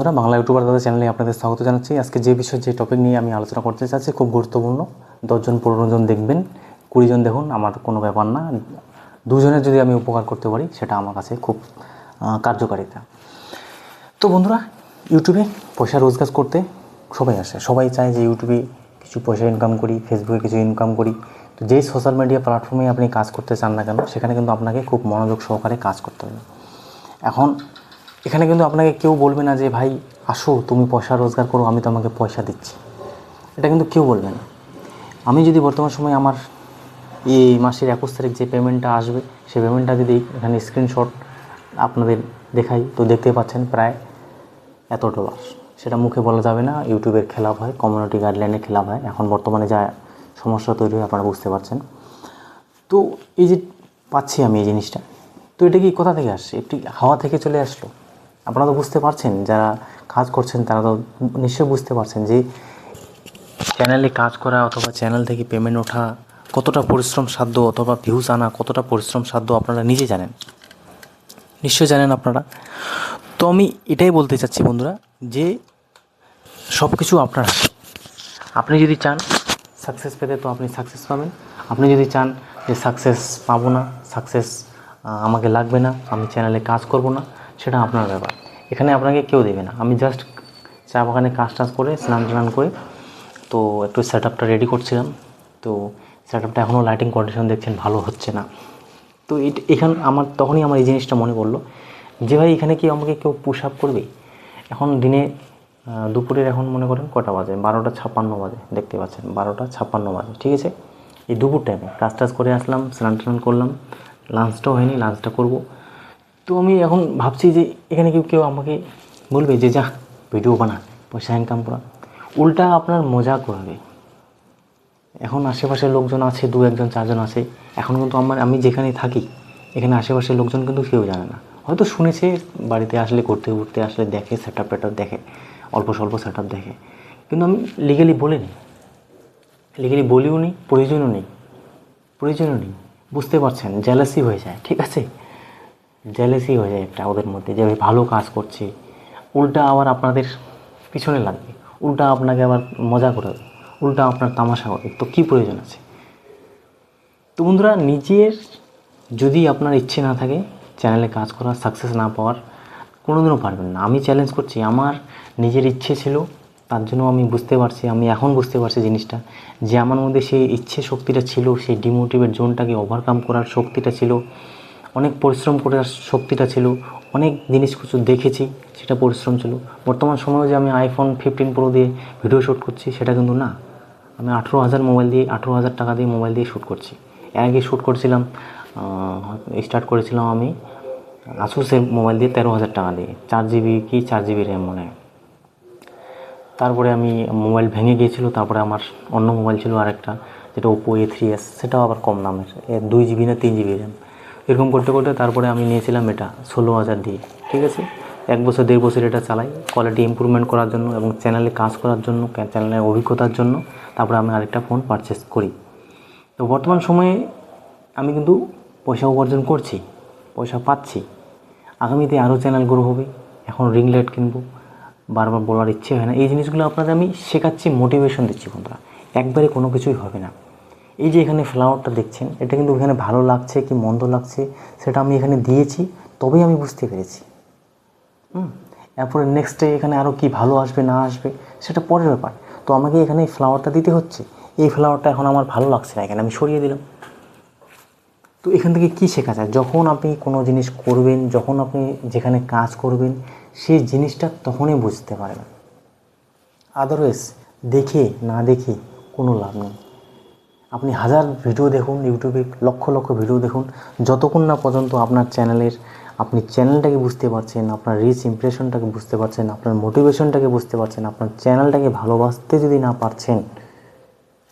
বন্ধুরা, বাংলা ইউটিউবার দাদা চ্যানেলে আপনাদের স্বাগত জানাচ্ছি। আজকে যে বিষয় যে টপিক নিয়ে আমি আলোচনা করতে চাচ্ছি খুব গুরুত্বপূর্ণ। 10 জন 15 জন দেখবেন, 20 জন দেখুন, আমার কোনো ব্যাপার না। দুজনের যদি আমি উপকার করতে পারি সেটা আমার কাছে খুব কার্যকারিতা। তো বন্ধুরা, ইউটিউবে পয়সা রোজগার করতে সবাই আসে, সবাই চায় যে ইউটিউবে কিছু পয়সা ইনকাম করি, ফেসবুকে কিছু ইনকাম করি। তো যেই সোশ্যাল মিডিয়া প্ল্যাটফর্মে আপনি কাজ করতে চান না কেন, সেখানে কিন্তু আপনাকে খুব মনোযোগ সহকারে কাজ করতে হবে। এখন এখানে কিন্তু আপনাকে কেউ বলবে না যে ভাই আসো তুমি পয়সা রোজগার করো, আমি তোমাকে পয়সা দিচ্ছি। এটা কিন্তু কেউ বলবে না। আমি যদি বর্তমান সময়ে আমার এই মাসের 21 তারিখ যে পেমেন্টটা আসবে, সেই পেমেন্টটা যদি এখানে স্ক্রিনশট আপনাদের দেখাই, তো দেখতে পাচ্ছেন প্রায় এত ডলার। সেটা মুখে বলা যাবে না, ইউটিউবের খেলাপ হয়, কমিউনিটি গাইডলাইনের খেলাপ হয়। এখন বর্তমানে যা সমস্যা তৈরি হয় আপনারা বুঝতে পারছেন। তো এই যে পাচ্ছি আমি এই জিনিসটা, তো এটা কি কোথা থেকে আসছে? একটি হাওয়া থেকে চলে আসলো? আপনারা তো বুঝতে পারছেন, যারা কাজ করছেন তারা তো নিশ্চয়ই বুঝতে পারছেন যে চ্যানেলে কাজ করা অথবা চ্যানেল থেকে পেমেন্ট ওঠা কতটা পরিশ্রম সাধ্য, অথবা ভিউজ আনা কতটা পরিশ্রম সাধ্য আপনারা নিজে জানেন, নিশ্চয়ই জানেন আপনারা। তো আমি এটাই বলতে চাচ্ছি বন্ধুরা, যে সব কিছু আপনার, আপনি যদি চান সাকসেস পেতে তো আপনি সাকসেস পাবেন। আপনি যদি চান যে সাকসেস পাবো না, সাকসেস আমাকে লাগবে না, আমি চ্যানেলে কাজ করব না, সেটা আপনার ব্যাপার। এখানে আপনাকে কেউ দেবে না। আমি জাস্ট চা বাগানে কাজ টাজ করে স্নান টান করে তো একটু সেট আপটা রেডি করছিলাম। তো সেট আপটা এখনও লাইটিং কন্ডিশন দেখছেন ভালো হচ্ছে না। তো এখানে তখনই আমার এই জিনিসটা মনে পড়লো যে ভাই এখানে কি আমাকে কেউ পুশ আপ করবে? এখন দিনে দুপুরের এখন মনে করেন কটা বাজে, 12:56 বাজে, দেখতে পাচ্ছেন 12:56 বাজে, ঠিক আছে। এই দুপুর টাইমে কাজ টাজ করে আসলাম, স্নান টান করলাম, লাঞ্চটাও হয়নি, লাঞ্চটা করব। তো আমি এখন ভাবছি যে এখানে কেউ আমাকে বলবে যে যা ভিডিও বানা, পয়সা ইনকাম করা। উল্টা আপনার মজা করবে। এখন আশেপাশের লোকজন আছে, 2-1 জন 4 জন আছে। এখন কিন্তু আমি যেখানে থাকি এখানে আশেপাশের লোকজন কিন্তু কেউ জানে না, হয়তো শুনেছে, বাড়িতে আসলে ঘুরতে আসলে দেখে, সেট আপ দেখে, অল্প স্বল্প সেট আপ দেখে। কিন্তু আমি লিগালি বলিনি, লিগালি বলিও নি, প্রয়োজনও নেই। বুঝতে পারছেন, জেলাসি হয়ে যায়, ঠিক আছে, জেলাসি হয়ে যায় একটা ওদের মধ্যে, যে ভালো কাজ করছে, উল্টা আবার আপনাদের পিছনে লাগবে, উল্টা আপনাকে আবার মজা করাবে, উল্টা আপনার তামাশা হবে। তো কী প্রয়োজন আছে? তো বন্ধুরা, নিজের যদি আপনার ইচ্ছে না থাকে চ্যানেলে কাজ করার, সাকসেস না পাওয়ার, কোনোদিনও পারবেন না। আমি চ্যালেঞ্জ করছি, আমার নিজের ইচ্ছে ছিল, তার জন্য আমি বুঝতে পারছি, আমি এখন বুঝতে পারছি জিনিসটা, যে আমার মধ্যে সেই ইচ্ছে শক্তিটা ছিল, সেই ডিমোটিভেট জোনটাকে ওভারকাম করার শক্তিটা ছিল, অনেক পরিশ্রম করার শক্তিটা ছিল, অনেক জিনিস কিছু দেখেছি, সেটা পরিশ্রম ছিল। বর্তমান সময়ে যে আমি iPhone 15 Pro দিয়ে ভিডিও শ্যুট করছি সেটা কিন্তু না, আমি 18,000 টাকা দিয়ে মোবাইল দিয়ে শ্যুট করছি। এর আগে শ্যুট করছিলাম, স্টার্ট করেছিলাম আমি আসুসের মোবাইল দিয়ে 13,000 টাকা দিয়ে, 4GB কি 4GB র্যাম মনে হয়। তারপরে আমি মোবাইল ভেঙে গিয়েছিলো, তারপরে আমার অন্য মোবাইল ছিল আরেকটা, যেটা Oppo A3s, সেটাও আবার কম দামের, 2GB না 3GB র্যাম। এরকম করতে করতে তারপরে আমি নিয়েছিলাম এটা 16,000 দিয়ে, ঠিক আছে। 1 বছর 1.5 বছর এটা চালাই, কোয়ালিটি ইমপ্রুভমেন্ট করার জন্য এবং চ্যানেলে কাজ করার জন্য, চ্যানেলের অভিজ্ঞতার জন্য। তারপরে আমি আরেকটা ফোন পারচেস করি। তো বর্তমান সময়ে আমি কিন্তু পয়সা উপার্জন করছি, পয়সা পাচ্ছি। আগামীতে আরও চ্যানেল গ্রো হবে। এখন রিং লাইট কিনবো, বারবার বলার ইচ্ছে হয় না। এই জিনিসগুলো আপনাদের আমি শেখাচ্ছি, মোটিভেশন দিচ্ছি বন্ধুরা। একবারে কোনো কিছুই হবে না। এই যে এখানে ফ্লাওয়ারটা দেখছেন, এটা কিন্তু এখানে ভালো লাগছে কি মন্দ লাগছে সেটা আমি এখানে দিয়েছি, তবেই আমি বুঝতে পেরেছি। এরপরে নেক্সট ডে এখানে আরও কি ভালো আসবে না আসবে সেটা পরের ব্যাপার। তো আমাকে এখানে এই ফ্লাওয়ারটা দিতে হচ্ছে, এই ফ্লাওয়ারটা এখন আমার ভালো লাগছে না, এখানে আমি সরিয়ে দিলাম। তো এখান থেকে কী শেখা যায়? যখন আপনি কোনো জিনিস করবেন, যখন আপনি যেখানে কাজ করবেন, সেই জিনিসটা তখনই বুঝতে পারবেন। আদারওয়াইজ দেখে না দেখে কোনো লাভ নেই। আপনি 1000 ভিডিও দেখুন ইউটিউবে, লক্ষ লক্ষ ভিডিও দেখুন, যতক্ষণ না পর্যন্ত আপনার আপনি চ্যানেলটাকে বুঝতে পারছেন, আপনার রিচ ইমপ্রেশনটাকে বুঝতে পারছেন, আপনার মোটিভেশনটাকে বুঝতে পারছেন, আপনার চ্যানেলটাকে ভালোবাসতে যদি না পারছেন,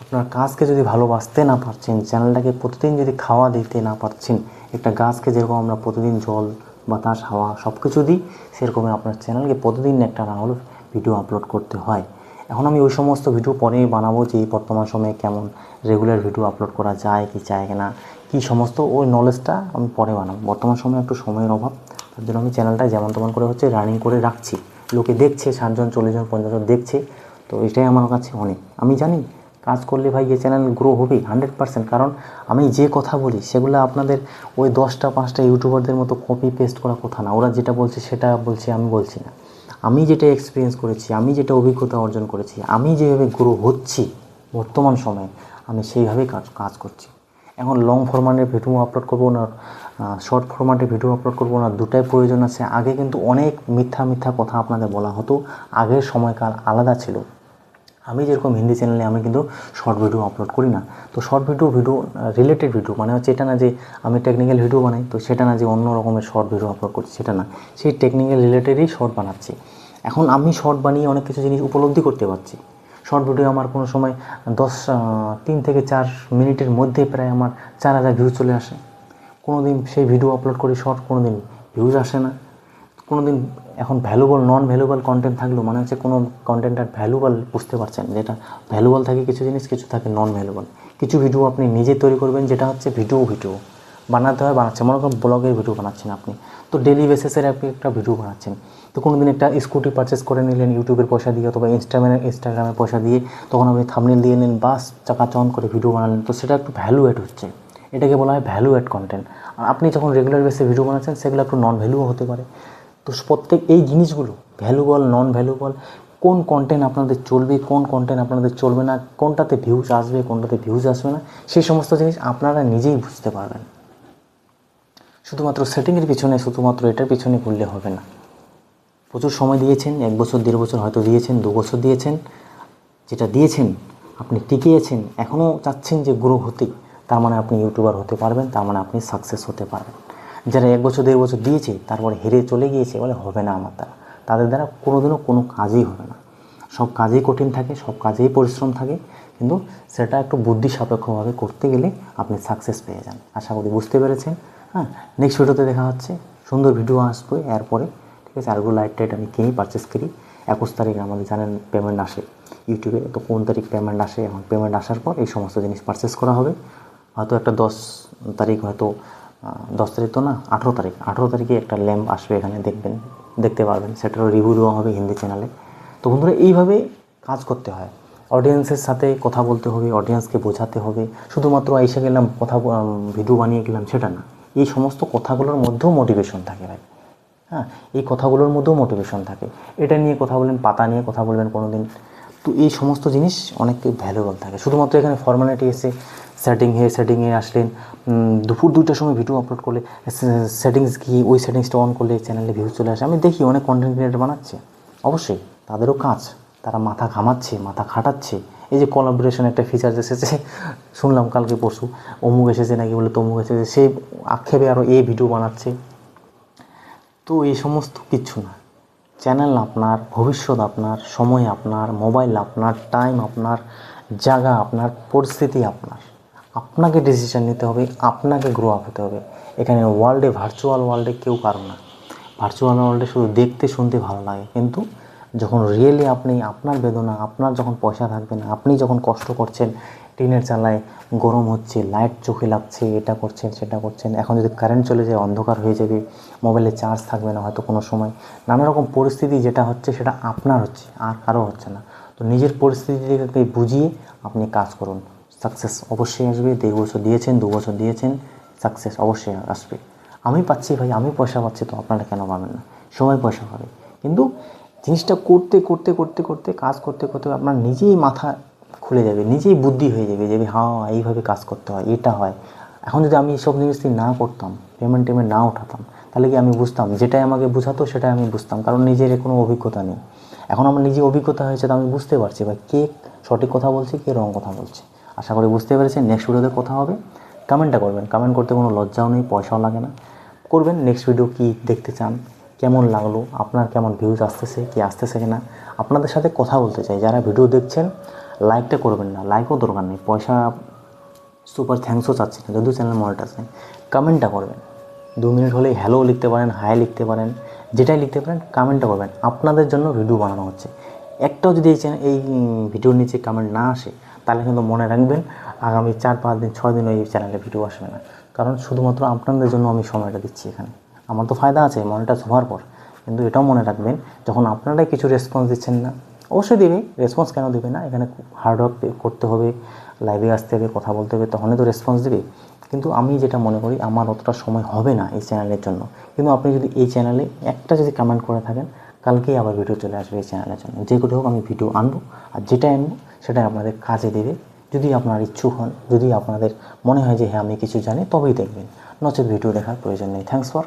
আপনার কাজকে যদি ভালোবাসতে না পারছেন, চ্যানেলটাকে প্রতিদিন যদি খাওয়া দিতে না পারছেন, একটা গাছকে যেরকম আমরা প্রতিদিন জল, বাতাস, হাওয়া সব কিছু দিই, সেরকমই আপনার চ্যানেলকে প্রতিদিন একটা না হলেও ভিডিও আপলোড করতে হয়। এখন আমি ওই সমস্ত ভিডিও পরে বানাবো, যে বর্তমান সময়ে কেমন রেগুলার ভিডিও আপলোড করা যায় কি চায় না, কী সমস্ত ওই নলেজটা আমি পরে বানাবো। বর্তমান সময়ে একটু সময়ের অভাব, তার জন্য আমি চ্যানেলটা যেমন তেমন করে রানিং করে রাখছি। লোকে দেখছে, 60 জন 40 জন 50 জন দেখছে, তো এটাই আমার কাছে অনেক। আমি জানি কাজ করলে ভাই এই চ্যানেল গ্রো হবে 100%, কারণ আমি যে কথা বলি সেগুলো আপনাদের ওই 10টা 5টা ইউটিউবারদের মতো কপি পেস্ট করা কথা না। ওরা যেটা বলছে সেটা বলছে, আমি বলছি না। আমি যেটা এক্সপিরিয়েন্স করেছি, আমি যেটা অভিজ্ঞতা অর্জন করেছি, আমি যেভাবে গ্রো হচ্ছি বর্তমান সময়ে, আমি সেইভাবেই কাজ করছি। এখন লং ফরম্যাটের ভিডিও আপলোড করবো না শর্ট ফরম্যাটে ভিডিও আপলোড করবো না, দুটাই প্রয়োজন আছে। আগে কিন্তু অনেক মিথ্যা কথা আপনাদের বলা হতো, আগের সময়কাল আলাদা ছিল। আমি যেরকম হিন্দি চ্যানেলে আমি কিন্তু শর্ট ভিডিও আপলোড করি না। তো শর্ট ভিডিও রিলেটেড ভিডিও মানে হচ্ছে এটা না যে আমি টেকনিক্যাল ভিডিও বানাই, তো সেটা না যে অন্য রকমের শর্ট ভিডিও আপলোড করছি, সেটা না, সেই টেকনিক্যাল রিলেটেডই শর্ট বানাচ্ছি। এখন আমি শর্ট বানিয়ে অনেক কিছু জিনিস উপলব্ধি করতে পারছি। শর্ট ভিডিও আমার কোনো সময় 3 থেকে 4 মিনিটের মধ্যে প্রায় আমার 4000 ভিউজ চলে আসে। কোনো দিন সেই ভিডিও আপলোড করি শর্ট, কোনো দিন ভিউজ আসে না। কোনো দিন এখন নন ভ্যালুয়েবল কন্টেন্ট থাকলেও মানে হচ্ছে কোনো কন্টেন্টের ভ্যালুয়েবল বুঝতে পারছেন, যেটা ভ্যালুয়েবল থাকে কিছু জিনিস, কিছু থাকে নন ভ্যালুয়েবল। কিছু ভিডিও আপনি নিজে তৈরি করবেন, যেটা হচ্ছে ভিডিও বানাতে হয়, বানাচ্ছে মনে করেন ব্লগের ভিডিও বানাচ্ছেন আপনি, তো ডেলি বেসিসের আপনি একটা ভিডিও বানাচ্ছেন। তো কোনো দিন একটা স্কুটি পারচেস করে নিলেন ইউটিউবের পয়সা দিয়ে অথবা ইনস্টাগ্রামের পয়সা দিয়ে, তখন আপনি থাম্বনেল দিয়ে নিলেন, বাস চাকাচন করে ভিডিও বানালেন, তো সেটা একটু ভ্যালু অ্যাড হচ্ছে। এটাকে বলা হয় ভ্যালু অ্যাড কন্টেন্ট। আর আপনি যখন রেগুলার বেসে ভিডিও বানাচ্ছেন সেগুলো একটু নন ভ্যালুও হতে পারে। তো প্রত্যেক এই জিনিসগুলো ভ্যালুবল নন ভ্যালুবল, কোন কন্টেন্ট আপনাদের চলবে, কোন কন্টেন্ট আপনাদের চলবে না, কোনটাতে ভিউজ আসবে, কোনটাতে ভিউজ আসবে না, সেই সমস্ত জিনিস আপনারা নিজেই বুঝতে পারবেন। শুধুমাত্র সেটিংয়ের পিছনে, শুধুমাত্র এটার পিছনে ঘুরলে হবে না। প্রচুর সময় দিয়েছেন, 1 বছর 1.5 বছর হয়তো দিয়েছেন, 2 বছর দিয়েছেন, যেটা দিয়েছেন আপনি টিকিয়েছেন, এখনও চাচ্ছেন যে গ্রো হতে, তার মানে আপনি ইউটিউবার হতে পারবেন, তার মানে আপনি সাকসেস হতে পারবেন। যারা 1 বছর 1.5 বছর দিয়েছে তারপরে হেরে চলে গিয়েছে, বলে হবে না আমার দ্বারা, তাদের দ্বারা কোনোদিনও কোনো কাজই হবে না। সব কাজেই কঠিন থাকে, সব কাজেই পরিশ্রম থাকে, কিন্তু সেটা একটু বুদ্ধি সাপেক্ষভাবে করতে গেলে আপনি সাকসেস পেয়ে যান। আশা করি বুঝতে পেরেছেন। হ্যাঁ, নেক্সট ভিডিওতে দেখা হচ্ছে, সুন্দর ভিডিও আসবে এরপরে, ঠিক আছে। আরগুলো লাইট আমি কিনি, পারচেস করি। 21 তারিখ আমাদের জানেন পেমেন্ট আসে ইউটিউবে, তো কোন তারিখ পেমেন্ট আসে, এখন পেমেন্ট আসার পর এই সমস্ত জিনিস পারচেস করা হবে। হয়তো একটা 10 তারিখ, হয়তো 10 তারিখ তো না, 18 তারিখে একটা ল্যাম্প আসবে, এখানে দেখতে পারবেন, সেটারও রিভিউ দেওয়া হবে হিন্দি চ্যানেলে। তো বন্ধুরা, এইভাবে কাজ করতে হয়। অডিয়েন্সের সাথে কথা বলতে হবে, অডিয়েন্সকে বোঝাতে হবে। শুধুমাত্র এসে গেলাম ভিডিও বানিয়ে গেলাম সেটা না, এই সমস্ত কথাগুলোর মধ্যেও মোটিভেশন থাকে ভাই। হ্যাঁ, এই কথাগুলোর মধ্যেও মোটিভেশন থাকে। এটা নিয়ে কথা বলবেন, পাতা নিয়ে কথা বলবেন কোনো দিন, তো এই সমস্ত জিনিস অনেক ভ্যালুয়েবল থাকে। শুধুমাত্র এখানে ফর্মালিটি এসে সেটিংয়ে আসলেন, দুপুর 2টার সময় ভিডিও আপলোড করলে সেটিংস গিয়ে ওই সেটিংসটা অন করলে চ্যানেলে ভিউজ চলে আসে। আমি দেখি অনেক কন্টেন্ট ক্রিয়েটর বানাচ্ছে, অবশ্যই তাদেরও কাজ, তারা মাথা ঘামাচ্ছে, মাথা খাটাচ্ছে। এই যে কোলাবোরেশন একটা ফিচার এসেছে, শুনলাম কালকে পরশু, অমুক এসেছে নাকি বলে তমুক এসেছে, সেই আক্ষেপে আরও ভিডিও বানাচ্ছে। তো এই সমস্ত কিছু না, চ্যানেল আপনার, ভবিষ্যৎ আপনার, সময় আপনার, মোবাইল আপনার, টাইম আপনার, জায়গা আপনার, পরিস্থিতি আপনার। আপনাকে ডিসিশন নিতে হবে, আপনাকে গ্রো আপ হতে হবে। এখানে ভার্চুয়াল ওয়ার্ল্ডে কেউ কারো না। ভার্চুয়াল ওয়ার্ল্ডে শুধু দেখতে শুনতে ভালো লাগে, কিন্তু যখন রিয়েলি আপনি আপনার বেদনা, আপনার যখন পয়সা থাকবে না, আপনি যখন কষ্ট করছেন, টিনের চালায় গরম হচ্ছে, লাইট চোখে লাগছে, এটা করছেন সেটা করছেন, এখন যদি কারেন্ট চলে যায় অন্ধকার হয়ে যাবে, মোবাইলে চার্জ থাকবে না হয়তো কোনো সময়, নানা রকম পরিস্থিতি যেটা হচ্ছে সেটা আপনার হচ্ছে, আর কারো হচ্ছে না। তো নিজের পরিস্থিতিকে বুঝিয়ে আপনি কাজ করুন, সাকসেস অবশ্যই আসবে। 1.5 বছর দিয়েছেন, 2 বছর দিয়েছেন, সাকসেস অবশ্যই আসবে। আমি পাচ্ছি ভাই, আমি পয়সা পাচ্ছি, তো আপনারা কেন পাবেন না? সবাই পয়সা পাবে, কিন্তু জিনিসটা করতে করতে করতে করতে কাজ করতে করতে আপনার নিজেই মাথা খুলে যাবে, নিজেই বুদ্ধি হয়ে যাবে যে হ্যাঁ এইভাবে কাজ করতে হয়, এটা হয়। এখন যদি আমি এইসব জিনিস না করতাম, পেমেন্ট না উঠাতাম, তাহলে কি আমি বুঝতাম? যেটাই আমাকে বোঝাতো সেটাই আমি বুঝতাম, কারণ নিজের কোনো অভিজ্ঞতা নেই। এখন আমার নিজে অভিজ্ঞতা হয়েছে, তো আমি বুঝতে পারছি ভাই কে সঠিক কথা বলছে, কে রং কথা বলছে। আশা করি বুঝতে পেরেছেন। নেক্সট ভিডিওতে কথা হবে। কমেন্টটা করবেন, কমেন্ট করতে কোনো লজ্জাও নেই, পয়সাও লাগে না, করবেন। নেক্সট ভিডিও কী দেখতে চান, কেমন লাগলো, আপনার কেমন ভিউজ আসতেছে কি আসতেছে কিনা, আপনাদের সাথে কথা বলতে চাই। যারা ভিডিও দেখছেন লাইকটা করবেন না, লাইকও দরকার নেই, পয়সা সুপার থ্যাঙ্কসও চাচ্ছি না, যদিও চ্যানেল মনিটাইজ নেই। কমেন্টটা করবেন, 2 মিনিট হলেই হ্যালো লিখতে পারেন, হাই লিখতে পারেন, যেটাই লিখতে পারেন, কমেন্টটা করবেন। আপনাদের জন্য ভিডিও বানানো হচ্ছে। একটাও যদি এই ভিডিওর নিচে কমেন্ট না আসে, তাহলে কিন্তু মনে রাখবেন আগামী 4-5 দিন 6 দিন ওই চ্যানেলে ভিডিও আসবে না, কারণ শুধুমাত্র আপনাদের জন্য আমি সময়টা দিচ্ছি এখানে। আমার তো ফায়দা আছে মনিটাইজ হওয়ার পর, কিন্তু এটাও মনে রাখবেন, যখন আপনারাই কিছু রেসপন্স দিচ্ছেন না, অবশ্যই দেবে, রেসপন্স কেন দেবে না, এখানে হার্ডওয়ার্ক করতে হবে, লাইভে আসতে হবে, কথা বলতে হবে, তখনই তো রেসপন্স দেবে। কিন্তু আমি যেটা মনে করি, আমার অতটা সময় হবে না এই চ্যানেলের জন্য, কিন্তু আপনি যদি এই চ্যানেলে একটা যদি কমেন্ট করে থাকেন, কালকেই আবার ভিডিও চলে আসবে এই চ্যানেলের জন্য। যে করে হোক আমি ভিডিও আনবো, আর যেটা আনবো সেটাই আপনাদের কাজে দেবে। যদি আপনার ইচ্ছুক হন, যদি আপনাদের মনে হয় যে হ্যাঁ আমি কিছু জানি, তবেই দেখবেন, নচেত ভিডিও দেখার প্রয়োজন নেই। Thanks for